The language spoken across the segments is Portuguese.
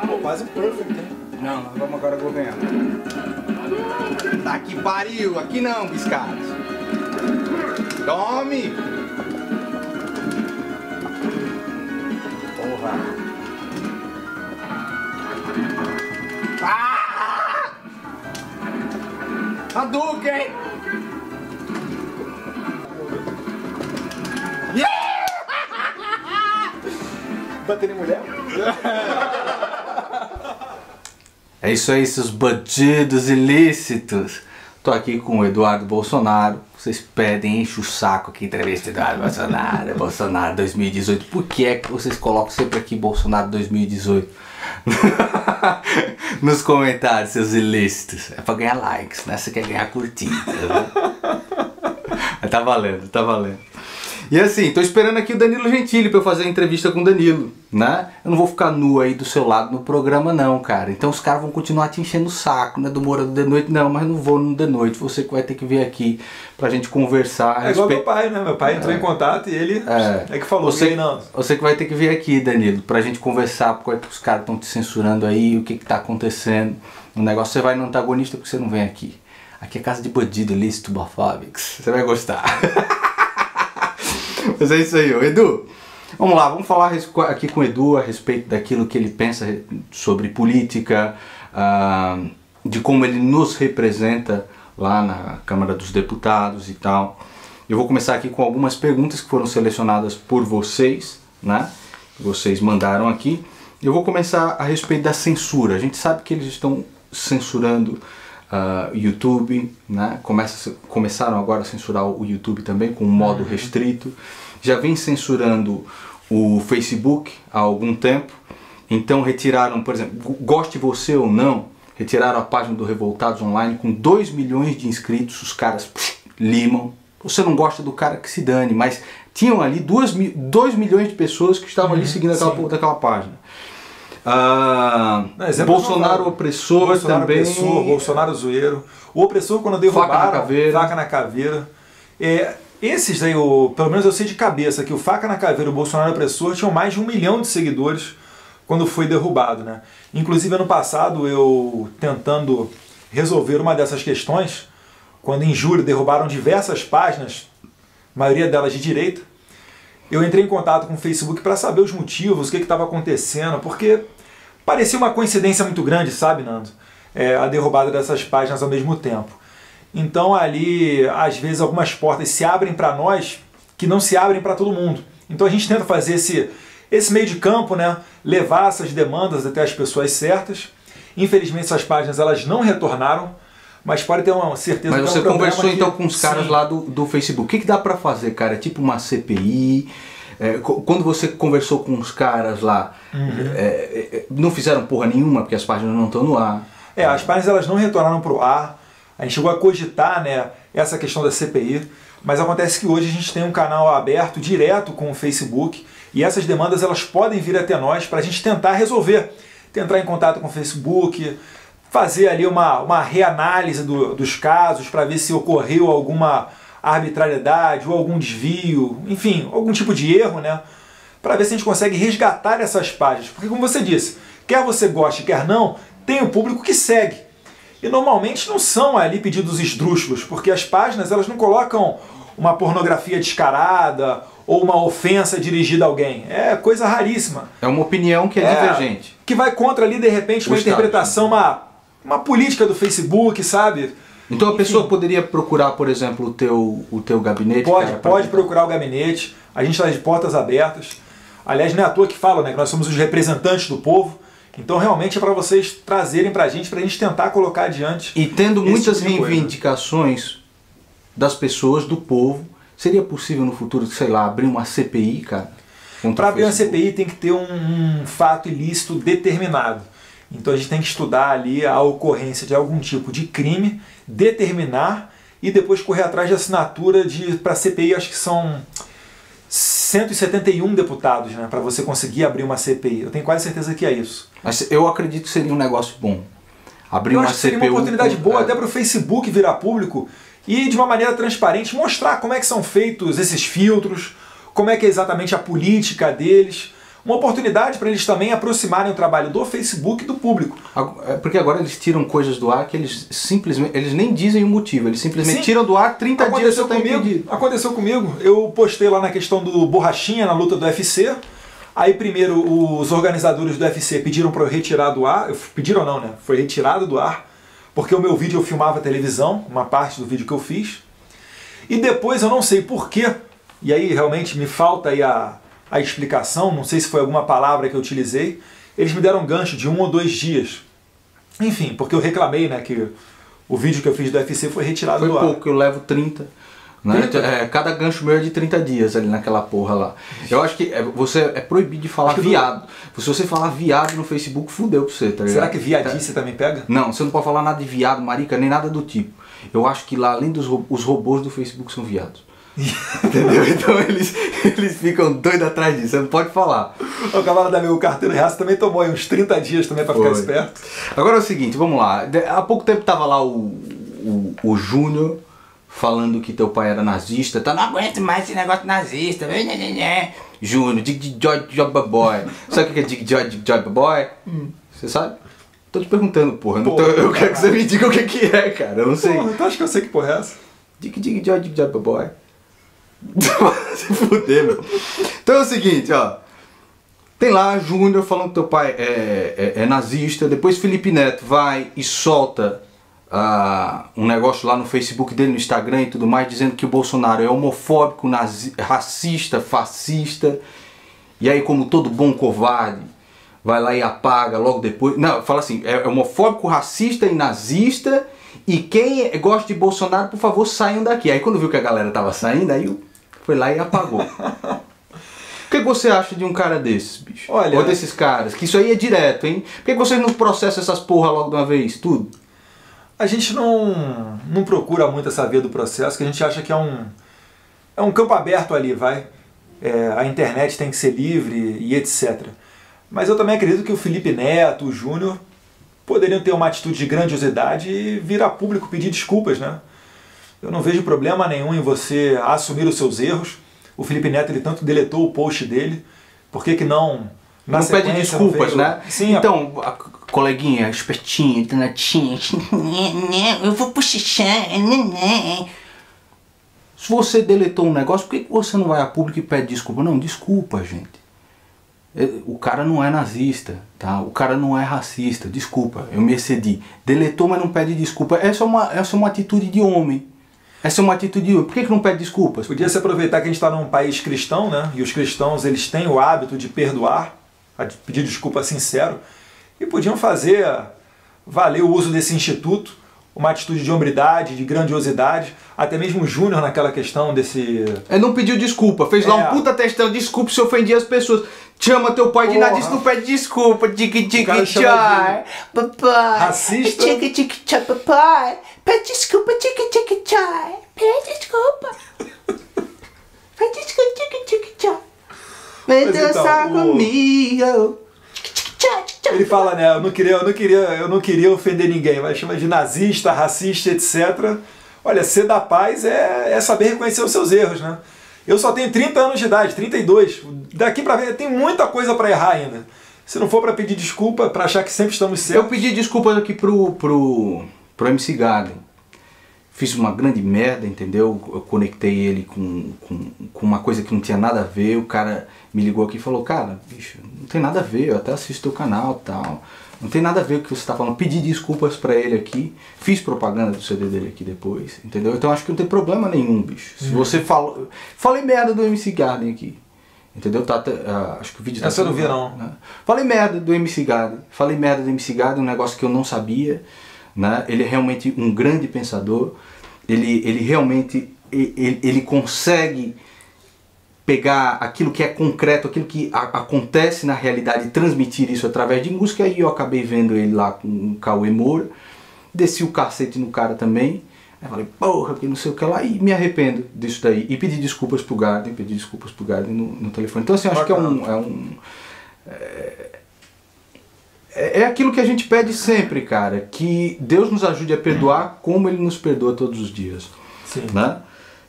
Pô, quase perfect, hein? Não, vamos agora ganhar. Tá que pariu, aqui não, biscados. Tome! Porra! Ah! Hadouken! Yeah! Bater em mulher? É isso aí, seus bandidos ilícitos. Tô aqui com o Eduardo Bolsonaro. Vocês pedem, enche o saco aqui, entrevista Eduardo Bolsonaro, Bolsonaro 2018. Por que é que vocês colocam sempre aqui Bolsonaro 2018? Nos comentários, seus ilícitos. É pra ganhar likes, né? Você quer ganhar curtida, tá valendo, tá valendo. E assim, tô esperando aqui o Danilo Gentili pra eu fazer a entrevista com o Danilo, né? Eu não vou ficar nu aí do seu lado no programa não, cara. Então os caras vão continuar te enchendo o saco, né? Do Moura do The Noite, não, mas não vou no The Noite. Você que vai ter que vir aqui pra gente conversar. É igual meu pai, né? Meu pai entrou em contato e ele é que falou, você que vai ter que vir aqui, Danilo, pra gente conversar, porque os caras estão te censurando aí, o que tá acontecendo. O negócio, você vai no antagonista porque você não vem aqui. Aqui é casa de bandido, ilícito, bafóbicos. Você vai gostar. Mas é isso aí, ô Edu. Vamos lá, vamos falar aqui com o Edu a respeito daquilo que ele pensa sobre política, de como ele nos representa lá na Câmara dos Deputados e tal. Eu vou começar aqui com algumas perguntas que foram selecionadas por vocês, né? Vocês mandaram aqui. Eu vou começar a respeito da censura. A gente sabe que eles estão censurando YouTube, né? Começaram agora a censurar o YouTube também com um modo restrito. Já vem censurando o Facebook há algum tempo. Então retiraram, por exemplo, goste você ou não, retiraram a página do Revoltados Online com 2 milhões de inscritos. Os caras limam. Você não gosta do cara, que se dane, mas tinham ali 2 milhões de pessoas que estavam ali seguindo aquela página. Bolsonaro opressor, Bolsonaro também. Opressor, Bolsonaro zoeiro. O opressor, quando derrubaram, faca na caveira. Esses aí, pelo menos eu sei de cabeça, que o Faca na Caveira e o Bolsonaro opressor tinham mais de 1 milhão de seguidores quando foi derrubado, né? Inclusive ano passado, eu tentando resolver uma dessas questões, quando em julho derrubaram diversas páginas, maioria delas de direita, eu entrei em contato com o Facebook para saber os motivos, o que estava acontecendo, porque parecia uma coincidência muito grande, sabe, Nando? A derrubada dessas páginas ao mesmo tempo. Então ali, às vezes, algumas portas se abrem para nós que não se abrem para todo mundo. Então a gente tenta fazer esse meio de campo, né? Levar essas demandas até as pessoas certas. Infelizmente essas páginas elas não retornaram, mas pode ter uma certeza que Mas você conversou então com os caras lá do Facebook. O que dá para fazer, cara? É tipo uma CPI? Quando você conversou com os caras lá, não fizeram porra nenhuma porque as páginas não estão no ar? As páginas elas não retornaram para o ar. A gente chegou a cogitar, né, essa questão da CPI, mas acontece que hoje a gente tem um canal aberto direto com o Facebook e essas demandas elas podem vir até nós para a gente tentar resolver, tentar em contato com o Facebook, fazer ali uma reanálise dos casos para ver se ocorreu alguma arbitrariedade ou algum desvio, enfim, algum tipo de erro, né, para ver se a gente consegue resgatar essas páginas, porque como você disse, quer você goste, quer não, tem o público que segue. E normalmente não são ali pedidos esdrúxulos, porque as páginas elas não colocam uma pornografia descarada ou uma ofensa dirigida a alguém. É coisa raríssima. É uma opinião que é divergente. Que vai contra ali, de repente, uma interpretação, uma política do Facebook, sabe? Então a pessoa poderia procurar, por exemplo, o teu gabinete? Pode procurar o gabinete. A gente está de portas abertas. Aliás, não é à toa que fala, né, que nós somos os representantes do povo. Então realmente é para vocês trazerem para a gente tentar colocar adiante. E tendo muitas reivindicações das pessoas, do povo, seria possível no futuro, sei lá, abrir uma CPI, cara? Para abrir uma CPI tem que ter um fato ilícito determinado. Então a gente tem que estudar ali a ocorrência de algum tipo de crime, determinar e depois correr atrás de assinatura para a CPI, acho que são 171 deputados, né, para você conseguir abrir uma CPI. Eu tenho quase certeza que é isso. Mas eu acredito que seria um negócio bom. Abrir uma CPI. Seria uma oportunidade boa até para o Facebook virar público e de uma maneira transparente mostrar como é que são feitos esses filtros, como é que é exatamente a política deles, uma oportunidade para eles também aproximarem o trabalho do Facebook do público. Porque agora eles tiram coisas do ar que eles simplesmente, eles nem dizem o motivo, eles simplesmente tiram do ar 30 dias você está impedido. Aconteceu comigo, eu postei lá na questão do Borrachinha, na luta do UFC, aí primeiro os organizadores do UFC pediram para eu retirar do ar, pediram não, né? Foi retirado do ar, porque o meu vídeo eu filmava a televisão, uma parte do vídeo que eu fiz, e depois eu não sei porquê, e aí realmente me falta aí a explicação, não sei se foi alguma palavra que eu utilizei, eles me deram um gancho de 1 ou 2 dias. Enfim, porque eu reclamei, né, que o vídeo que eu fiz do UFC foi retirado do ar. Foi pouco, eu levo 30. Né? 30? Cada gancho meu é de 30 dias ali naquela porra lá. Eu acho que você é proibido de falar viado. Se você falar viado no Facebook, fudeu pra você, tá ligado? Será que viadice também pega? Não, você não pode falar nada de viado, marica, nem nada do tipo. Eu acho que lá, além dos os robôs do Facebook são viados. Entendeu? Então eles ficam doidos atrás disso, você não pode falar. O camarada meu, o Carteiro Reaça, também tomou aí uns 30 dias também pra ficar esperto. Agora é o seguinte, vamos lá. Há pouco tempo tava lá o Júnior falando que teu pai era nazista, tá? Não aguento mais esse negócio nazista. Júnior, Dig Job Boy. Sabe o que é Dig Job Boy? Você sabe? Tô te perguntando, porra. Eu quero que você me diga o que é, cara. Eu não sei. Porra, então acho que eu sei que porra é essa. Dig Job Boy. Se fuder, meu. Então é o seguinte, ó. Tem lá Júnior falando que teu pai é nazista. Depois Felipe Neto vai e solta um negócio lá no Facebook dele, no Instagram e tudo mais, dizendo que o Bolsonaro é homofóbico, racista, fascista. E aí, como todo bom covarde, vai lá e apaga logo depois. Não, fala assim, é homofóbico, racista e nazista. E quem gosta de Bolsonaro, por favor, saiam daqui. Aí quando viu que a galera tava saindo, aí foi lá e apagou. O que você acha de um cara desses, bicho? Olha, ou desses caras? Que isso aí é direto, hein? Por que vocês não processam essas porra logo de uma vez, tudo? A gente não procura muito essa via do processo, que a gente acha que é um campo aberto ali, vai. A internet tem que ser livre e etc. Mas eu também acredito que o Felipe Neto, o Júnior, poderiam ter uma atitude de grandiosidade e vir a público pedir desculpas, né? Eu não vejo problema nenhum em você assumir os seus erros. O Felipe Neto, ele tanto deletou o post dele, por que não... Não pede desculpas, né? Sim, então, a coleguinha, espertinha, netinha, eu vou puxar, se você deletou um negócio, por que você não vai a público e pede desculpa? Não, desculpa, gente. O cara não é nazista, tá? O cara não é racista, desculpa, eu me excedi. Deletou, mas não pede desculpa. Essa é uma atitude de homem. Essa é uma atitude de homem. Por que não pede desculpas? Podia se aproveitar que a gente está num país cristão, né? E os cristãos, eles têm o hábito de perdoar, de pedir desculpa sincero, e podiam fazer valer o uso desse instituto, uma atitude de hombridade, de grandiosidade, até mesmo o Júnior naquela questão desse... Não pediu desculpa, fez lá um puta textão, desculpa se ofendia as pessoas. Chama teu pai de nazista, não pede desculpa. Tchai, papai. Racista. Tchai, papai. Pede desculpa, tchai. Pede desculpa. Pede desculpa, tchai. Vem dançar comigo. Ele fala, né, eu não queria ofender ninguém, mas chama de nazista, racista, etc. Olha, ser da paz é saber reconhecer os seus erros, né? Eu só tenho 30 anos de idade, 32. Daqui pra ver, tem muita coisa pra errar ainda. Se não for pra pedir desculpa, pra achar que sempre estamos certos... Eu pedi desculpas aqui pro MC Garden. Fiz uma grande merda, entendeu? Eu conectei ele com uma coisa que não tinha nada a ver. O cara me ligou aqui e falou, cara, bicho, não tem nada a ver, eu até assisto teu canal e tal. Não tem nada a ver com o que você está falando. Pedi desculpas pra ele aqui. Fiz propaganda do CD dele aqui depois. Entendeu? Então acho que não tem problema nenhum, bicho. Se você falou... Falei merda do MC Garden aqui. Entendeu? Tá, acho que o vídeo tá... Essa eu não vi, não. Né? Falei merda do MC Garden. Falei merda do MC Garden, um negócio que eu não sabia. Né? Ele é realmente um grande pensador. Ele realmente... Ele consegue pegar aquilo que é concreto, aquilo que acontece na realidade e transmitir isso através de música. E eu acabei vendo ele lá com o Cauê Moura, desci o cacete no cara também, aí falei, porra, que não sei o que lá, e me arrependo disso daí, e pedi desculpas pro Garden, no telefone. Então assim, acho que é aquilo que a gente pede sempre, cara, que Deus nos ajude a perdoar como Ele nos perdoa todos os dias. Sim. Né?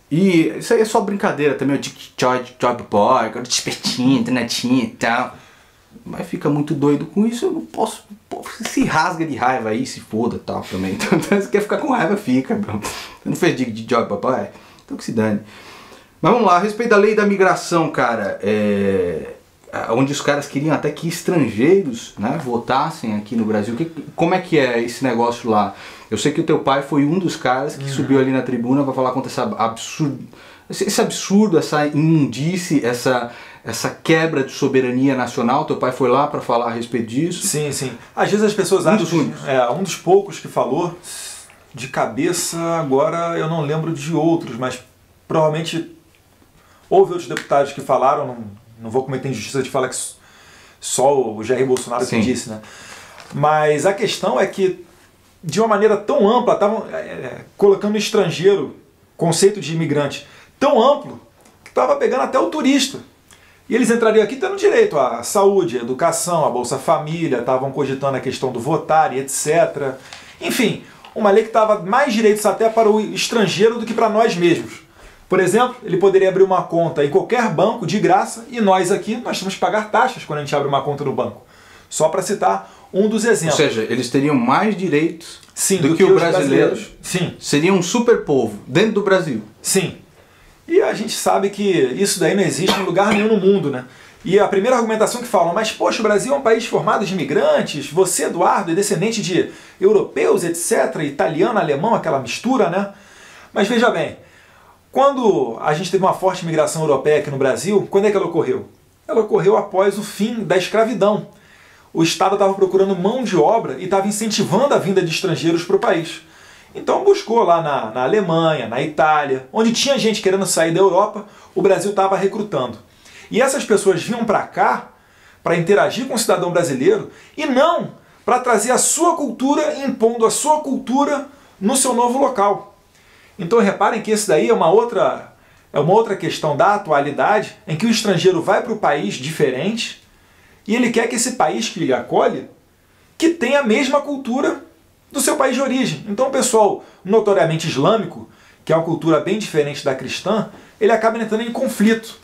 E isso aí é só brincadeira também, o Job Boy, despertinho, netinho e tal. mas fica muito doido com isso, eu não posso, se rasga de raiva aí, se foda tal também. Então se quer ficar com raiva, fica, bro. Você não fez de job, papai? Então que se dane. Mas vamos lá, a respeito da lei da migração, cara, onde os caras queriam até que estrangeiros, né, votassem aqui no Brasil. Como é que é esse negócio lá? Eu sei que o teu pai foi um dos caras que subiu ali na tribuna para falar contra esse absurdo, essa imundice, essa quebra de soberania nacional. Teu pai foi lá para falar a respeito disso? Sim, sim. Às vezes as pessoas acham que um dos poucos que falou, de cabeça agora eu não lembro de outros, mas provavelmente houve outros deputados que falaram, não vou cometer injustiça de falar que só o Jair Bolsonaro que disse, né? Mas a questão é que, de uma maneira tão ampla, estavam colocando o estrangeiro, conceito de imigrante, tão amplo, que estava pegando até o turista. E eles entrariam aqui tendo direito à saúde, à educação, à Bolsa Família, estavam cogitando a questão do votar e etc. Enfim, uma lei que dava mais direitos até para o estrangeiro do que para nós mesmos. Por exemplo, ele poderia abrir uma conta em qualquer banco de graça e nós aqui, nós temos que pagar taxas quando a gente abre uma conta no banco. Só para citar um dos exemplos. Ou seja, eles teriam mais direitos do que os brasileiros. Sim. Seria um super povo dentro do Brasil. Sim. E a gente sabe que isso daí não existe em lugar nenhum no mundo, né? E a primeira argumentação que falam, mas poxa, o Brasil é um país formado de imigrantes, você, Eduardo, é descendente de europeus, etc., italiano, alemão, aquela mistura, né? Mas veja bem, quando a gente teve uma forte imigração europeia aqui no Brasil, quando é que ela ocorreu? Ela ocorreu após o fim da escravidão. O Estado estava procurando mão de obra e estava incentivando a vinda de estrangeiros para o país. Então buscou lá na Alemanha, na Itália, onde tinha gente querendo sair da Europa, o Brasil estava recrutando. E essas pessoas vinham para cá para interagir com o cidadão brasileiro e não para trazer a sua cultura, impondo a sua cultura no seu novo local. Então reparem que esse daí é uma outra questão da atualidade, em que o estrangeiro vai para o país diferente e ele quer que esse país que lhe acolhe que tenha a mesma cultura do seu país de origem. Então o pessoal notoriamente islâmico, que é uma cultura bem diferente da cristã, ele acaba entrando em conflito.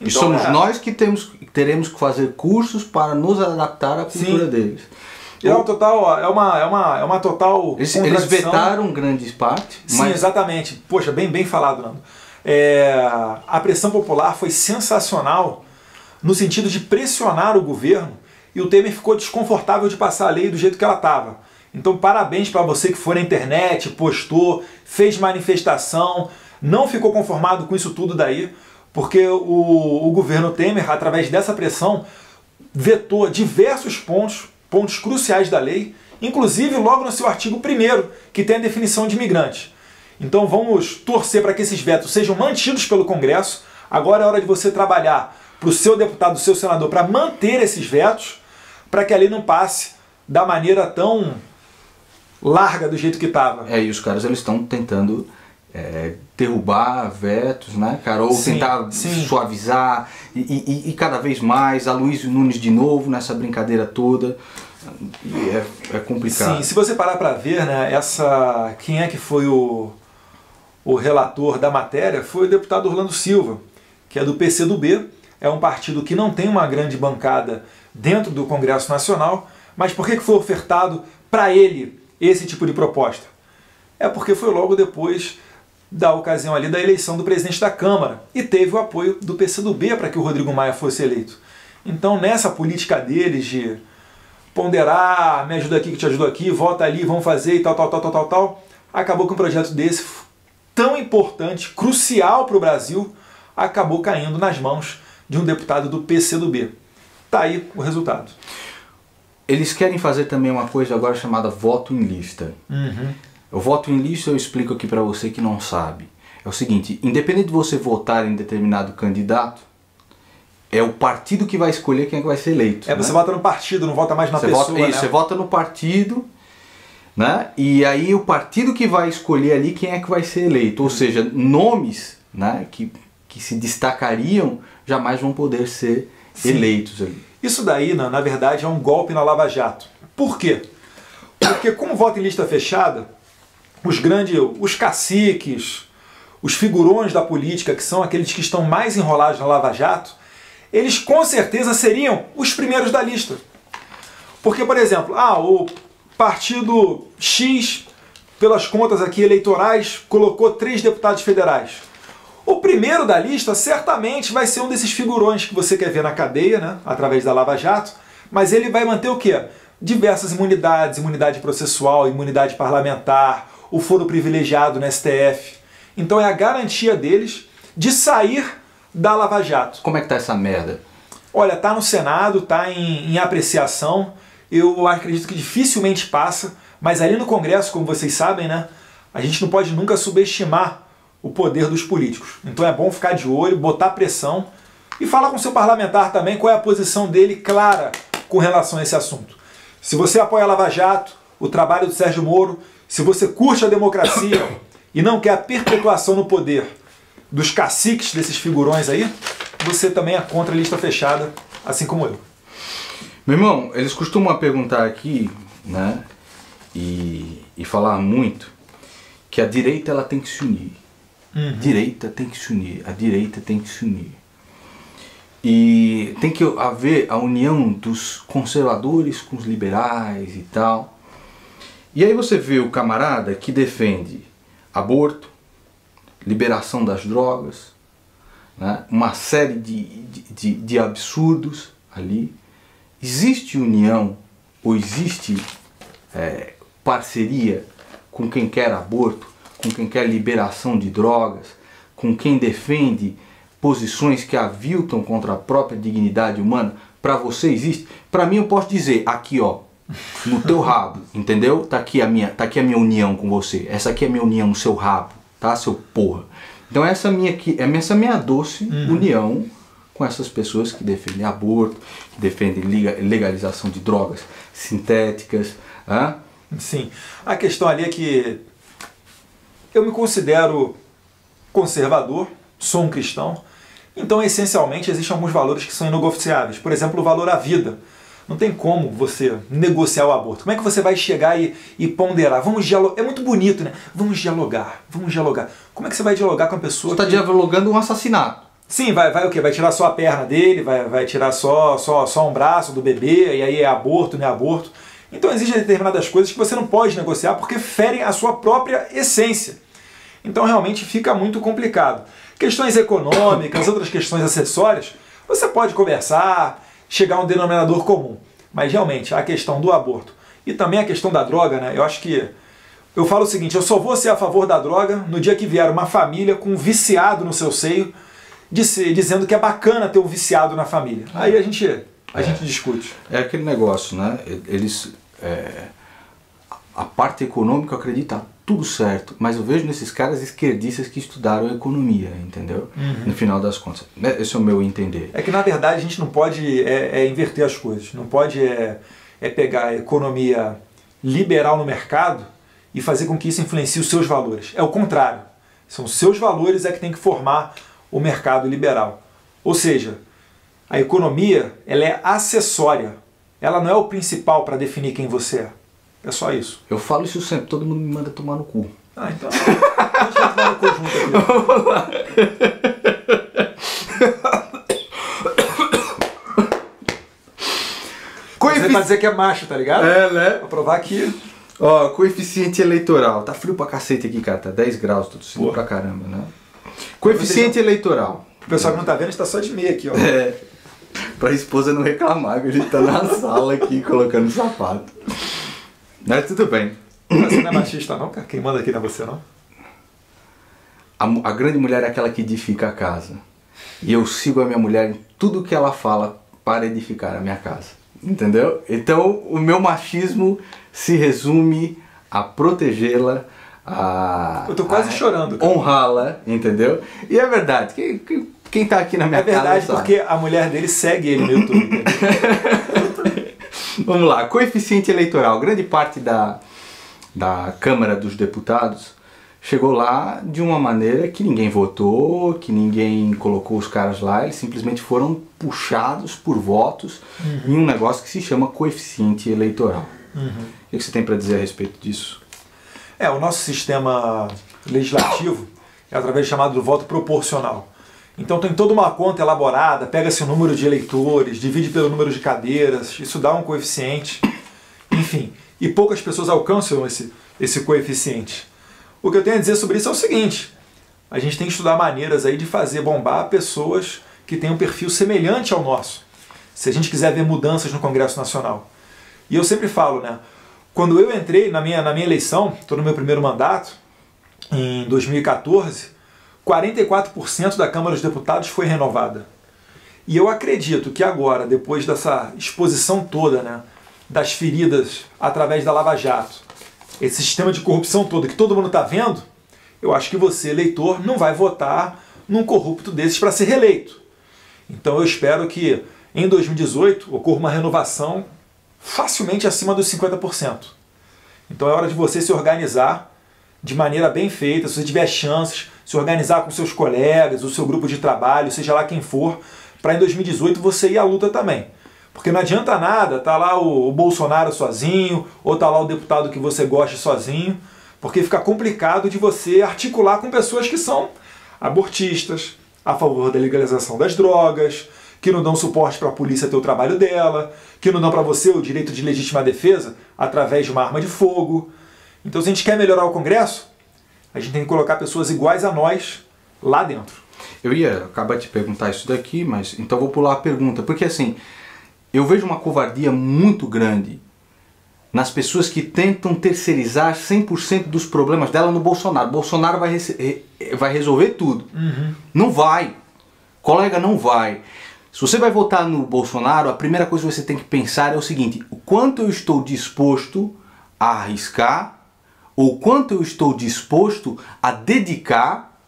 Então, e somos nós que teremos que fazer cursos para nos adaptar à cultura deles. É uma total Eles vetaram grandes partes. Sim, exatamente. Poxa, bem falado, Nando. A pressão popular foi sensacional no sentido de pressionar o governo e o Temer ficou desconfortável de passar a lei do jeito que ela estava. Então parabéns para você que foi na internet, postou, fez manifestação, não ficou conformado com isso tudo daí, porque o governo Temer, através dessa pressão, vetou diversos pontos cruciais da lei, inclusive logo no seu artigo 1º, que tem a definição de imigrante. Então vamos torcer para que esses vetos sejam mantidos pelo Congresso. Agora é hora de você trabalhar para o seu deputado, o seu senador, para manter esses vetos, para que a lei não passe da maneira tão larga do jeito que estava. E os caras eles estão tentando derrubar vetos, né, cara? Ou tentar suavizar e cada vez mais, a Luiz Nunes de novo nessa brincadeira toda. E é complicado. Sim, se você parar para ver, né, quem é que foi o relator da matéria foi o deputado Orlando Silva, que é do PCdoB, é um partido que não tem uma grande bancada dentro do Congresso Nacional, mas por que foi ofertado para ele esse tipo de proposta? É porque foi logo depois da ocasião ali da eleição do presidente da Câmara e teve o apoio do PCdoB para que o Rodrigo Maia fosse eleito. Então nessa política deles de ponderar, me ajuda aqui que te ajudo aqui, vota ali, vamos fazer e tal, acabou que um projeto desse tão importante, crucial para o Brasil, acabou caindo nas mãos de um deputado do PCdoB. Tá aí o resultado. Eles querem fazer também uma coisa agora chamada voto em lista. O voto em lista eu explico aqui para você que não sabe. É o seguinte, independente de você votar em determinado candidato, é o partido que vai escolher quem é que vai ser eleito. Você vota no partido, não vota mais na pessoa. Você vota no partido, né? E aí o partido que vai escolher ali quem é que vai ser eleito. Ou seja, nomes, né, que se destacariam jamais vão poder ser eleitos ali. Isso daí, na verdade, é um golpe na Lava Jato. Por quê? Porque como voto em lista fechada, os caciques, os figurões da política, que são aqueles que estão mais enrolados na Lava Jato, eles com certeza seriam os primeiros da lista. Porque, por exemplo, o partido X, pelas contas aqui eleitorais, colocou 3 deputados federais. O primeiro da lista certamente vai ser um desses figurões que você quer ver na cadeia, né, através da Lava Jato, mas ele vai manter o quê? Diversas imunidades, imunidade processual, imunidade parlamentar, o foro privilegiado no STF. Então é a garantia deles de sair da Lava Jato. Como é que tá essa merda? Olha, tá no Senado, tá em apreciação. Eu acredito que dificilmente passa, mas ali no Congresso, como vocês sabem, né, a gente não pode nunca subestimar o poder dos políticos. Então é bom ficar de olho, botar pressão e falar com o seu parlamentar também qual é a posição dele clara com relação a esse assunto. Se você apoia a Lava Jato, o trabalho do Sérgio Moro, se você curte a democracia e não quer a perpetuação no poder dos caciques desses figurões aí, você também é contra a lista fechada, assim como eu. Meu irmão, eles costumam perguntar aqui, né, e falar muito, que a direita ela tem que se unir. Uhum. Direita tem que se unir, a direita tem que se unir. E tem que haver a união dos conservadores com os liberais e tal. E aí você vê o camarada que defende aborto, liberação das drogas, né, uma série de absurdos ali. Existe união ou existe parceria com quem quer aborto, com quem quer liberação de drogas, com quem defende posições que aviltam contra a própria dignidade humana? Para você existe? Para mim eu posso dizer, aqui ó, no teu rabo, entendeu? Tá aqui a minha união com você. Essa aqui é a minha união no seu rabo, tá, seu porra? Então essa minha doce união com essas pessoas que defendem aborto, que defendem legalização de drogas sintéticas. Hein? Sim. A questão ali é que eu me considero conservador, sou um cristão, então essencialmente existem alguns valores que são inegociáveis. Por exemplo, o valor à vida. Não tem como você negociar o aborto. Como é que você vai chegar e ponderar? Vamos dialogar. É muito bonito, né? Vamos dialogar, vamos dialogar. Como é que você vai dialogar com a pessoa? Você está dialogando um assassinato. Sim, vai o quê? Vai tirar só a perna dele, vai tirar só um braço do bebê, e aí é aborto, não é aborto. Então existem determinadas coisas que você não pode negociar porque ferem a sua própria essência. Então realmente fica muito complicado. Questões econômicas, outras questões acessórias, você pode conversar, chegar a um denominador comum. Mas realmente a questão do aborto e também a questão da droga, né? Eu acho que eu falo o seguinte, eu só vou ser a favor da droga no dia que vier uma família com um viciado no seu seio, dizendo que é bacana ter um viciado na família. Aí a gente discute. É aquele negócio, né? A parte econômica acredita tudo certo, mas eu vejo nesses caras esquerdistas que estudaram economia, entendeu? No final das contas. Esse é o meu entender. É que na verdade a gente não pode inverter as coisas. Não pode pegar a economia liberal no mercado e fazer com que isso influencie os seus valores. É o contrário. São os seus valores que tem que formar o mercado liberal. Ou seja, a economia ela é acessória. Ela não é o principal para definir quem você é. É só isso. Eu falo isso sempre, todo mundo me manda tomar no cu. Então a gente vai tomar no cu junto aqui. Vamos lá. Pra dizer que é macho, tá ligado? Né? Pra provar que... Ó, coeficiente eleitoral. Tá frio pra cacete aqui, cara. Tá 10 graus, tô tossindo pra caramba, né? Coeficiente eleitoral. O pessoal que não tá vendo, a gente tá só de meia aqui, ó. Pra esposa não reclamar que a gente tá na sala aqui colocando sapato. Mas tudo bem. Você não é machista não, cara? Quem manda aqui não é você não? A grande mulher é aquela que edifica a casa. E eu sigo a minha mulher em tudo que ela fala para edificar a minha casa. Entendeu? Então o meu machismo se resume a protegê-la, a... Eu tô quase chorando. Honrá-la, entendeu? E é verdade. Quem tá aqui na minha casa... É verdade, porque a mulher dele segue ele no YouTube. Vamos lá, coeficiente eleitoral. Grande parte da Câmara dos Deputados chegou lá de uma maneira que ninguém votou, que ninguém colocou os caras lá, eles simplesmente foram puxados por votos em um negócio que se chama coeficiente eleitoral. O que você tem para dizer a respeito disso? O nosso sistema legislativo é através do chamado voto proporcional. Então tem toda uma conta elaborada, pega-se o número de eleitores, divide pelo número de cadeiras, isso dá um coeficiente, enfim. E poucas pessoas alcançam esse coeficiente. O que eu tenho a dizer sobre isso é o seguinte: a gente tem que estudar maneiras aí de fazer bombar pessoas que têm um perfil semelhante ao nosso, se a gente quiser ver mudanças no Congresso Nacional. E eu sempre falo, né? Quando eu entrei na minha eleição, estou no meu primeiro mandato, em 2014, 44% da Câmara dos Deputados foi renovada. E eu acredito que agora, depois dessa exposição toda, né, das feridas através da Lava Jato, esse sistema de corrupção todo que todo mundo está vendo, eu acho que você, eleitor, não vai votar num corrupto desses para ser reeleito. Então eu espero que em 2018 ocorra uma renovação facilmente acima dos 50%. Então é hora de você se organizar de maneira bem feita, se você tiver chances, se organizar com seus colegas, o seu grupo de trabalho, seja lá quem for, para em 2018 você ir à luta também. Porque não adianta nada tá lá o Bolsonaro sozinho, ou tá lá o deputado que você gosta sozinho, porque fica complicado de você articular com pessoas que são abortistas, a favor da legalização das drogas, que não dão suporte para a polícia ter o trabalho dela, que não dão para você o direito de legítima defesa através de uma arma de fogo. Então, se a gente quer melhorar o Congresso, a gente tem que colocar pessoas iguais a nós lá dentro. Eu ia acabar de perguntar isso daqui, mas então vou pular a pergunta. Porque assim, eu vejo uma covardia muito grande nas pessoas que tentam terceirizar 100% dos problemas dela no Bolsonaro. Bolsonaro vai resolver tudo. Não vai. Colega, não vai. Se você vai votar no Bolsonaro, a primeira coisa que você tem que pensar é o seguinte: o quanto eu estou disposto a arriscar, ou quanto eu estou disposto a dedicar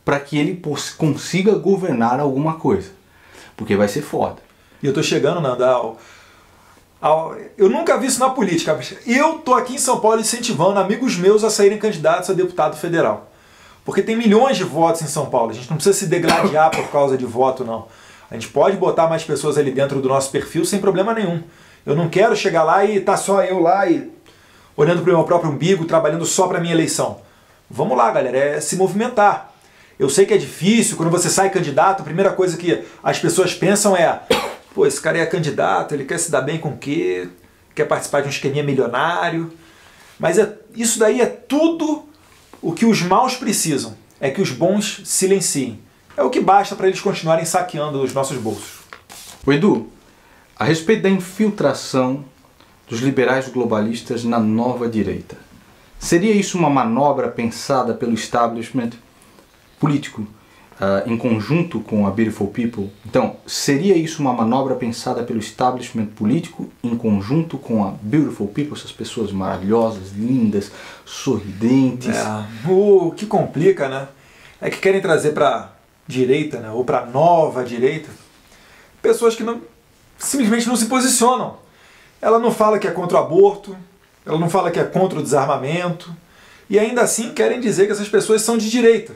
para que ele consiga governar alguma coisa. Porque vai ser foda. E eu tô chegando, Nanda, eu nunca vi isso na política. Eu tô aqui em São Paulo incentivando amigos meus a saírem candidatos a deputado federal. Porque tem milhões de votos em São Paulo. A gente não precisa se degladiar por causa de voto, não. A gente pode botar mais pessoas ali dentro do nosso perfil sem problema nenhum. Eu não quero chegar lá e tá só eu lá e olhando para o meu próprio umbigo, trabalhando só para a minha eleição. Vamos lá, galera, é se movimentar. Eu sei que é difícil, quando você sai candidato, a primeira coisa que as pessoas pensam é: pô, esse cara é candidato, ele quer se dar bem com o quê? Quer participar de um esqueminha milionário? Mas isso daí é tudo o que os maus precisam, é que os bons silenciem. É o que basta para eles continuarem saqueando os nossos bolsos. O Edu, a respeito da infiltração dos liberais globalistas na nova direita, seria isso uma manobra pensada pelo establishment político em conjunto com a Beautiful People? Então, seria isso uma manobra pensada pelo establishment político em conjunto com a Beautiful People, essas pessoas maravilhosas, lindas, sorridentes? O que complica, né, é que querem trazer para direita, né, ou para nova direita, pessoas que simplesmente não se posicionam. Ela não fala que é contra o aborto, ela não fala que é contra o desarmamento, e ainda assim querem dizer que essas pessoas são de direita.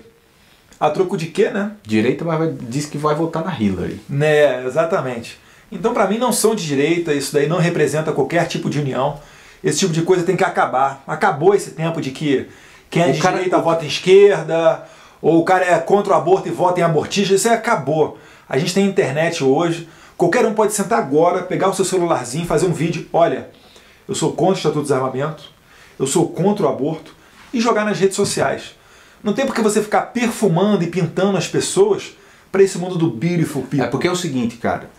A troco de quê, né? Direita, mas diz que vai votar na Hillary. Né, exatamente. Então, para mim, não são de direita, isso daí não representa qualquer tipo de união. Esse tipo de coisa tem que acabar. Acabou esse tempo de que quem é de direita vota em esquerda, ou o cara é contra o aborto e vota em abortista. Isso aí acabou. A gente tem internet hoje. Qualquer um pode sentar agora, pegar o seu celularzinho, fazer um vídeo. Olha, eu sou contra o Estatuto do Desarmamento, eu sou contra o aborto, e jogar nas redes sociais. Não tem por que você ficar perfumando e pintando as pessoas para esse mundo do beautiful people. É porque é o seguinte, cara.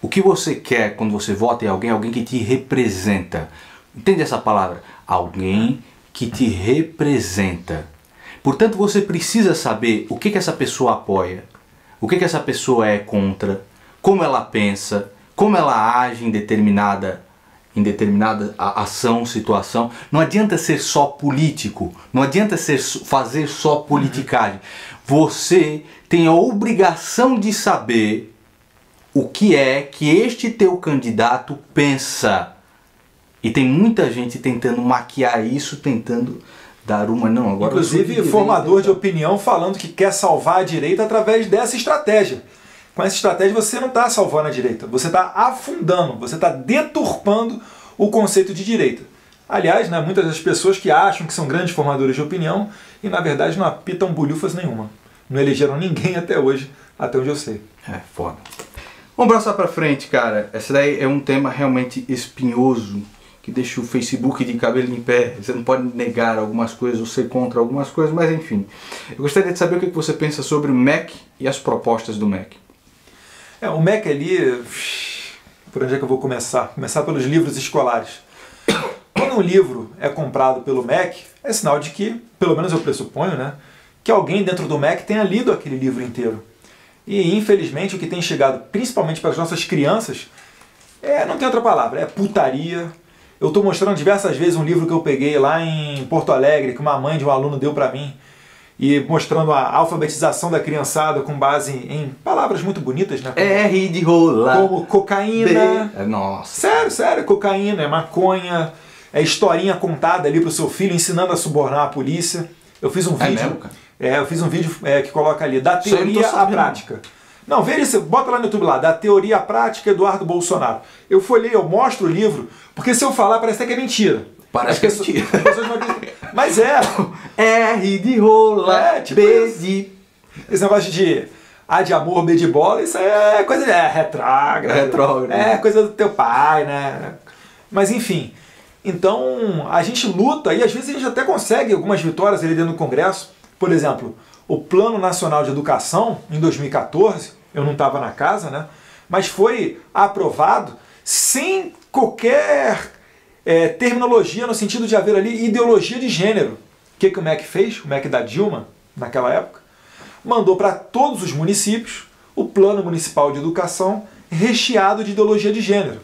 O que você quer quando você vota em alguém que te representa. Entende essa palavra? Alguém que te representa. Portanto, você precisa saber o que essa pessoa apoia, o que essa pessoa é contra, como ela pensa, como ela age em determinada ação, situação. Não adianta ser só político, não adianta fazer só politicagem. Você tem a obrigação de saber o que é que este teu candidato pensa. E tem muita gente tentando maquiar isso, tentando dar uma... Não, agora inclusive formador de opinião falando que quer salvar a direita através dessa estratégia. Com essa estratégia você não está salvando a direita, você está afundando, você está deturpando o conceito de direita. Aliás, né, muitas das pessoas que acham que são grandes formadores de opinião e na verdade não apitam bolhufas nenhuma. Não elegeram ninguém até hoje até onde eu sei. É, foda. Vamos passar pra frente, cara. Esse daí é um tema realmente espinhoso, que deixa o Facebook de cabelo em pé. Você não pode negar algumas coisas ou ser contra algumas coisas, mas enfim. Eu gostaria de saber o que você pensa sobre o Mac e as propostas do Mac. O Mac ali... Por onde é que eu vou começar? Começar pelos livros escolares. Quando um livro é comprado pelo Mac, é sinal de que, pelo menos eu pressuponho, né, que alguém dentro do Mac tenha lido aquele livro inteiro. E, infelizmente, o que tem chegado, principalmente para as nossas crianças, não tem outra palavra, é putaria. Eu estou mostrando diversas vezes um livro que eu peguei lá em Porto Alegre, que uma mãe de um aluno deu para mim, e mostrando a alfabetização da criançada com base em palavras muito bonitas, né? R de rola. Como cocaína. Nossa. Sério, cocaína, é maconha, é historinha contada ali para o seu filho, ensinando a subornar a polícia. Eu fiz um vídeo. Mesmo, cara? Eu fiz um vídeo que coloca ali, da teoria à prática. Não, veja, bota lá no YouTube lá, da teoria à prática, Eduardo Bolsonaro. Eu folhei, eu mostro o livro, porque se eu falar parece até que é mentira. Parece que é mentira. Mas é. R de rola, tipo B de... Esse negócio de A de amor, B de bola, isso é coisa retrógrado. É coisa do teu pai, né? Mas enfim. Então, a gente luta e às vezes a gente até consegue algumas vitórias ali dentro do Congresso. Por exemplo, o Plano Nacional de Educação, em 2014, eu não estava na casa, né? Mas foi aprovado sem qualquer terminologia no sentido de haver ali ideologia de gênero. O que o MEC fez? O MEC da Dilma, naquela época, mandou para todos os municípios o Plano Municipal de Educação recheado de ideologia de gênero.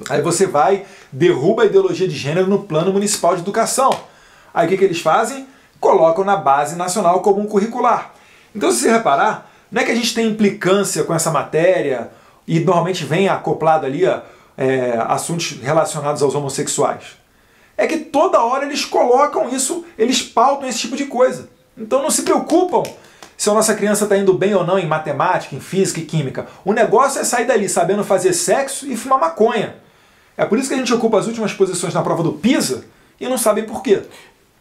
Aí você vai, derruba a ideologia de gênero no Plano Municipal de Educação. Aí o que eles fazem? Colocam na Base Nacional Comum Curricular. Então, se você reparar, não é que a gente tem implicância com essa matéria e normalmente vem acoplado ali assuntos relacionados aos homossexuais. É que toda hora eles colocam isso, eles pautam esse tipo de coisa. Então não se preocupam se a nossa criança está indo bem ou não em matemática, em física e química. O negócio é sair dali sabendo fazer sexo e fumar maconha. É por isso que a gente ocupa as últimas posições na prova do PISA e não sabem por quê.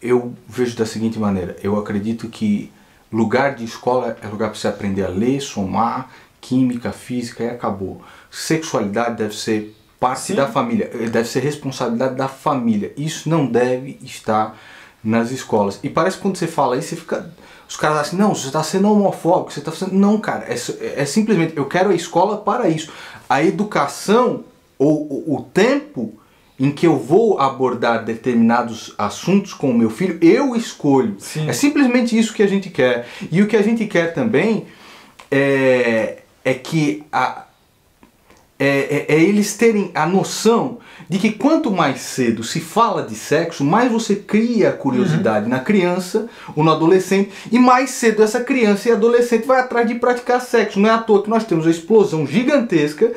Eu vejo da seguinte maneira, eu acredito que lugar de escola é lugar para você aprender a ler, somar, química, física e acabou. Sexualidade deve ser parte da família, deve ser responsabilidade da família. Isso não deve estar nas escolas. E parece que quando você fala isso, você fica... Os caras acham, não, você está sendo homofóbico, você está sendo... Não, cara, é simplesmente, eu quero a escola para isso. A educação, ou o tempo em que eu vou abordar determinados assuntos com o meu filho, eu escolho. Sim. É simplesmente isso que a gente quer. E o que a gente quer também é que eles terem a noção de que quanto mais cedo se fala de sexo, mais você cria a curiosidade na criança ou no adolescente, e mais cedo essa criança e adolescente vai atrás de praticar sexo. Não é à toa que nós temos uma explosão gigantesca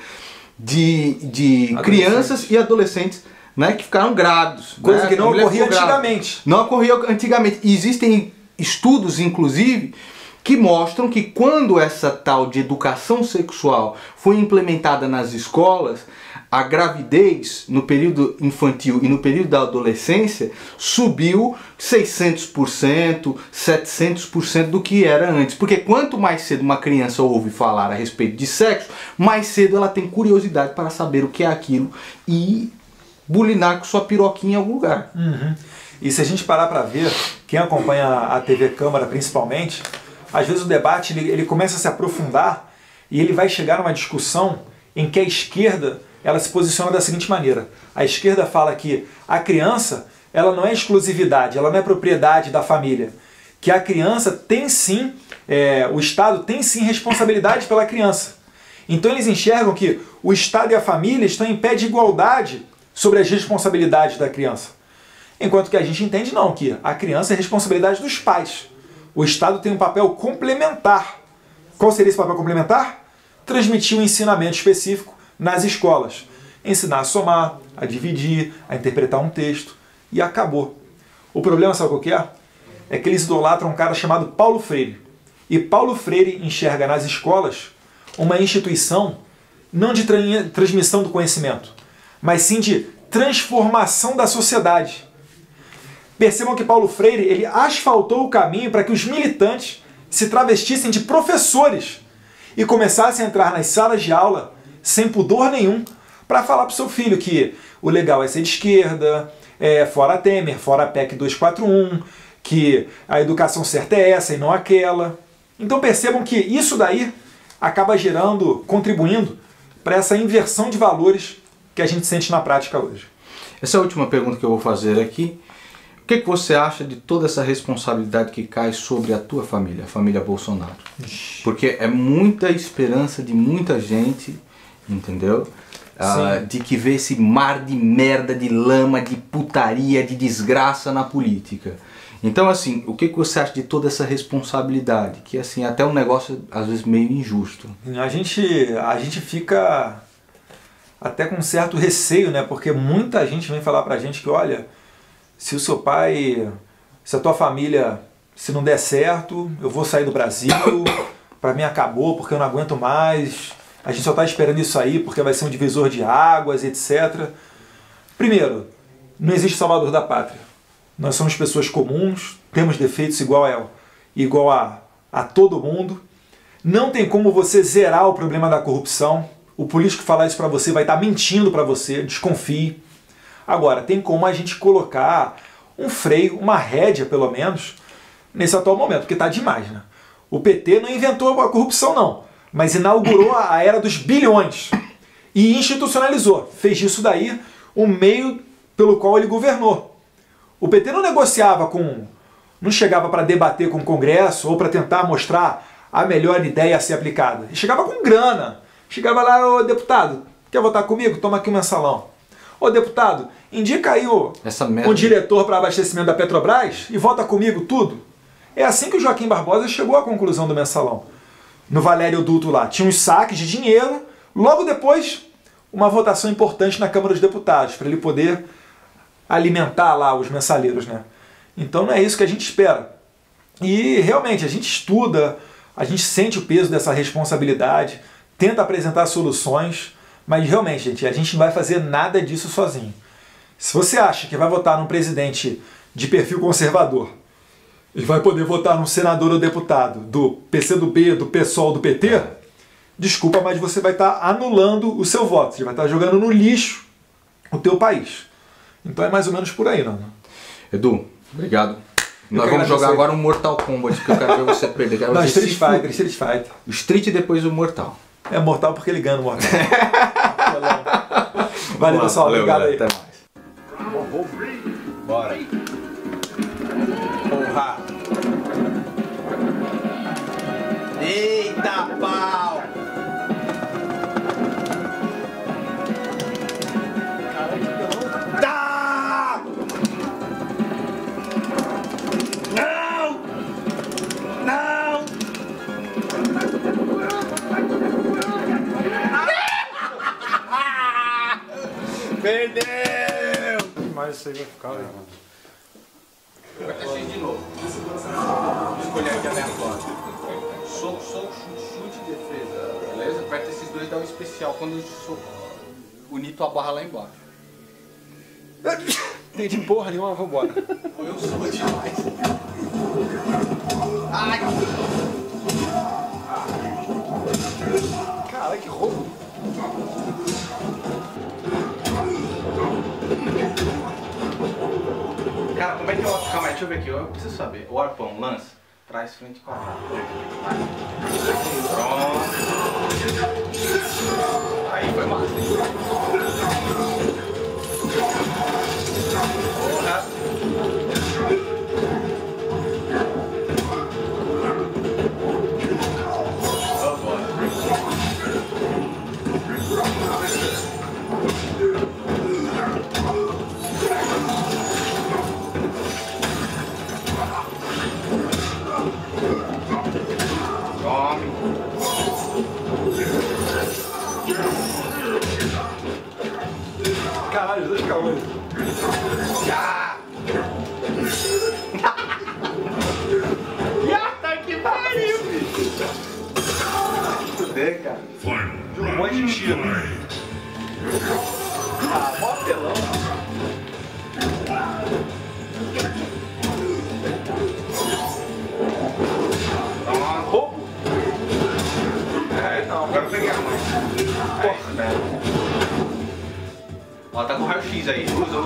de crianças e adolescentes, né, que ficaram grávidos. Coisa que não ocorria antigamente. Não ocorria antigamente. E existem estudos, inclusive, que mostram que quando essa tal de educação sexual foi implementada nas escolas, a gravidez no período infantil e no período da adolescência subiu 600%, 700% do que era antes. Porque quanto mais cedo uma criança ouve falar a respeito de sexo, mais cedo ela tem curiosidade para saber o que é aquilo e bulinar com sua piroquinha em algum lugar. E se a gente parar para ver, quem acompanha a TV Câmara principalmente, às vezes o debate ele começa a se aprofundar e ele vai chegar numa discussão em que a esquerda ela se posiciona da seguinte maneira. A esquerda fala que a criança ela não é exclusividade, ela não é propriedade da família. Que a criança tem sim, o Estado tem sim responsabilidade pela criança. Então eles enxergam que o Estado e a família estão em pé de igualdade sobre as responsabilidades da criança. Enquanto que a gente entende não, que a criança é responsabilidade dos pais. O Estado tem um papel complementar. Qual seria esse papel complementar? Transmitir um ensinamento específico nas escolas. Ensinar a somar, a dividir, a interpretar um texto. E acabou. O problema, sabe qual que é? É que eles idolatram um cara chamado Paulo Freire. E Paulo Freire enxerga nas escolas uma instituição não de transmissão do conhecimento, mas sim de transformação da sociedade. Percebam que Paulo Freire ele asfaltou o caminho para que os militantes se travestissem de professores e começasse a entrar nas salas de aula sem pudor nenhum para falar para o seu filho que o legal é ser de esquerda, fora Temer, fora a PEC 241, que a educação certa é essa e não aquela. Então percebam que isso daí acaba gerando, contribuindo para essa inversão de valores que a gente sente na prática hoje. Essa é a última pergunta que eu vou fazer aqui. O que você acha de toda essa responsabilidade que cai sobre a tua família, a família Bolsonaro? Porque é muita esperança de muita gente, entendeu? De que vê esse mar de merda, de lama, de putaria, de desgraça na política. Então, assim, o que você acha de toda essa responsabilidade? Que, assim, até um negócio, às vezes, meio injusto. A gente fica até com um certo receio, né? Porque muita gente vem falar pra gente que, olha, se o seu pai, se a tua família, se não der certo, eu vou sair do Brasil, pra mim acabou, porque eu não aguento mais, a gente só tá esperando isso aí porque vai ser um divisor de águas, etc. Primeiro, não existe salvador da pátria. Nós somos pessoas comuns, temos defeitos igual a todo mundo. Não tem como você zerar o problema da corrupção. O político que falar isso para você vai estar mentindo para você, desconfie. Agora, tem como a gente colocar um freio, uma rédea pelo menos, nesse atual momento, porque está demais, né? O PT não inventou a corrupção não, mas inaugurou a era dos bilhões e institucionalizou. Fez disso daí um meio pelo qual ele governou. O PT não negociava não chegava para debater com o Congresso ou para tentar mostrar a melhor ideia a ser aplicada. Ele chegava com grana. Chegava lá, ô deputado, quer votar comigo? Toma aqui um mensalão. Ô deputado, indica aí um diretor para abastecimento da Petrobras e vota comigo tudo. É assim que o Joaquim Barbosa chegou à conclusão do mensalão. No Valério Duto lá, tinha uns saques de dinheiro, logo depois uma votação importante na Câmara dos Deputados, para ele poder alimentar lá os mensaleiros, né? Então não é isso que a gente espera. E realmente a gente estuda, a gente sente o peso dessa responsabilidade, tenta apresentar soluções, mas realmente, gente, a gente não vai fazer nada disso sozinho. Se você acha que vai votar num presidente de perfil conservador e vai poder votar num senador ou deputado do PCdoB, do PSOL, do PT, desculpa, mas você vai estar anulando o seu voto, você vai estar jogando no lixo o teu país. Então é mais ou menos por aí, não? Edu, obrigado. Nós vamos jogar agora um Mortal Kombat, que eu quero ver você perder. Não, Street Fighter. O Street e depois o Mortal. É mortal porque ele ganha no mortal. Valeu, pessoal. Valeu, obrigado aí. Até mais. Bora. Porra. Eita pau. Tá! Não! Não! Perdeu! Mas isso aí vai ficar, velho. Vai ter cheio de novo. Vou escolher aqui aleatório. Soco, chute e defesa. Beleza? Aperta esses dois e dá um especial quando o Nito a barra lá embaixo. Entendi porra nenhuma, vambora. Eu sou demais. Ai! Caralho, que roubo! Cara, como é que eu... Calma aí, deixa eu ver aqui. Eu preciso saber. O arpão, lança. Trás, frente, quadrado. Pronto. Aí foi massa. Porra. Caralho, dois caões. Tá que pariu, bicho. Fudeu, cara. De um monte de tiro. Ah, mó apelão. Roubo. Agora eu peguei a mãe. Ó, tá com raio-x aí. Usa.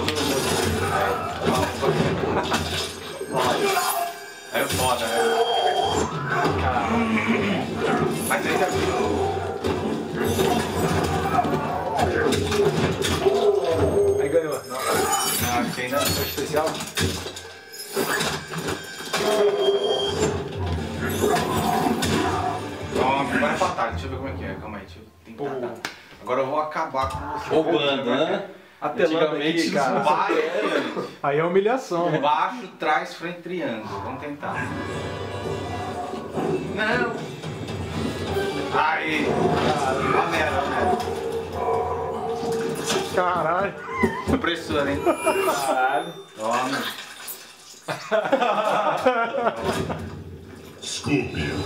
É foda, né? Mas ainda Aí ganhou. Não, acho que ainda foi especial. Toma, agora é fatal. Deixa eu ver como é que é. Calma aí, deixa eu tentar. Agora eu vou acabar com você. Roubando, né? Apelando aqui, cara. Aí é humilhação. Baixo, trás, frente, triângulo. Vamos tentar. Não! Aí! Ó a merda, Caralho. Supressor, hein? Caralho. Toma. Scorpion.